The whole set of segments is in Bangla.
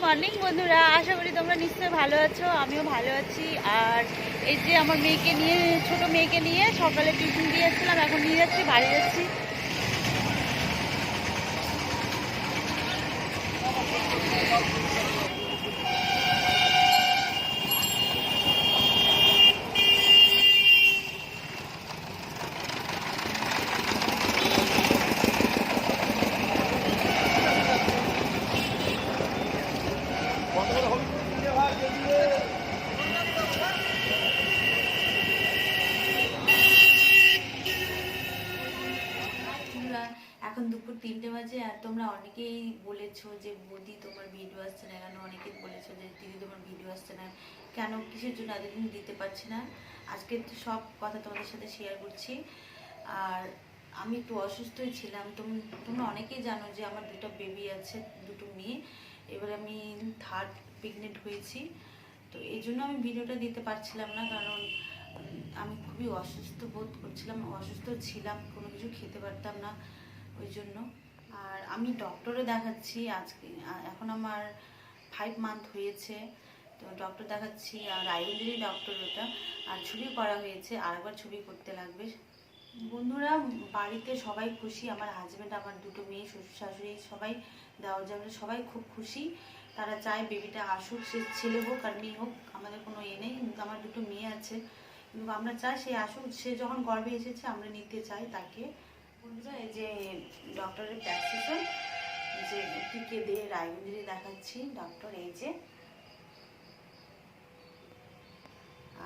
মর্নিং বন্ধুরা, আশা করি তোমরা নিশ্চয়ই ভালো আছো। আমিও ভালো আছি। আর এই যে আমার মেয়েকে নিয়ে, ছোট মেয়েকে নিয়ে সকালে টিফিন দিয়ে এসেছিলাম, এখন নিয়ে যাচ্ছি, বাড়ি যাচ্ছি। এখন দুপুর 3টে বাজে, আর তোমরা অনেকেই বলেছো যে বৌদি তোমার ভিডিও আসছে না কেন, অনেকেই বলেছো যে দিদি তোমার ভিডিও আসছে না কেন, কিসের জন্য এতদিন দিতে পারছি না। আজকে তো সব কথা তোমাদের সাথে শেয়ার করছি। আর আমি একটু অসুস্থই ছিলাম। তোমরা অনেকেই জানো যে আমার দুটো বেবি আছে, দুটো মেয়ে। এবার আমি থার্ড প্রেগনেন্ট হয়েছি, তো এই জন্য আমি ভিডিওটা দিতে পারছিলাম না, কারণ আমি খুবই অসুস্থ বোধ করছিলাম, অসুস্থ ছিলাম, কোনো কিছু খেতে পারতাম না ওই জন্য। আর আমি ডক্টরে দেখাচ্ছি আজকে, এখন আমার 5 মান্থ হয়েছে, তো ডক্টর দেখাচ্ছি। আর আয়ুর্বেদিক ডক্টর ওটা। আর ছবি করা হয়েছে, আরেকবার ছবি করতে লাগবে। বন্ধুরা, বাড়িতে সবাই খুশি, আমার হাজব্যান্ড, আমার দুটো মেয়ে, শ্বশুর শাশুড়ি, সবাই, দেওয়ার যাবে, সবাই খুব খুশি। তারা চায় বেবিটা আসুক, সে ছেলে হোক আর মেয়ে হোক, আমাদের কোনো নেই। কিন্তু আমার দুটো মেয়ে আছে, কিন্তু আমরা চাই সে আসুক। সে যখন গর্ভে এসেছে আমরা নিতে চাই তাকে। বন্ধুরা, এই যে ডক্টরের প্রেসক্রিপশন, যে টিকে দিয়ে রায়গঞ্জে দেখাচ্ছি ডক্টর, এই যে।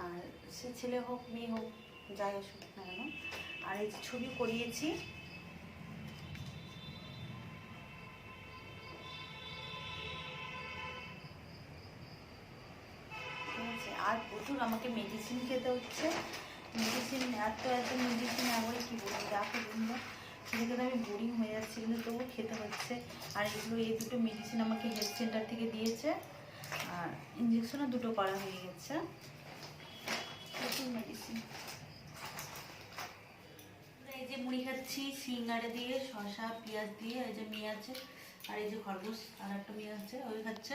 আর সে ছেলে হোক মেয়ে হোক, যাই আসুক না কেন। আর এই যে ছবি করিয়েছি, ঠিক আছে। আর প্রচুর আমাকে মেডিসিন খেতে হচ্ছে। মেডিসিন, এত মেডিসিন, আবার কি বলবো, দেখো বন্ধুরা, খেতে খেতে আমি বোরিং হয়ে যাচ্ছি, কিন্তু তবুও খেতে হচ্ছে। আর এগুলো, এই দুটো মেডিসিন আমাকে হেলথ সেন্টার থেকে দিয়েছে, আর ইঞ্জেকশনও দুটো করা হয়ে গেছে। প্রচুর মেডিসিন। এই যে মুড়ি খাচ্ছি সিঙ্গাড়া দিয়ে, শসা পেঁয়াজ দিয়ে। এই যে মেয়ে আছে, আর এই যে খরগোশ আর একটা মেয়ে আছে, ওই খাচ্ছে।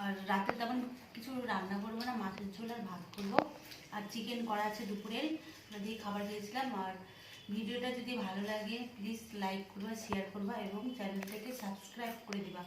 আর রাতে তেমন কিছু রান্না করবো না, মাছের ঝোল আর ভাত করবো। আর চিকেন করা আছে দুপুরের, দিয়ে খাবার খেয়েছিলাম। আর ভিডিওটা যদি ভালো লাগে প্লিজ লাইক করবা, শেয়ার করবা এবং চ্যানেলটাকে সাবস্ক্রাইব করে দিবা।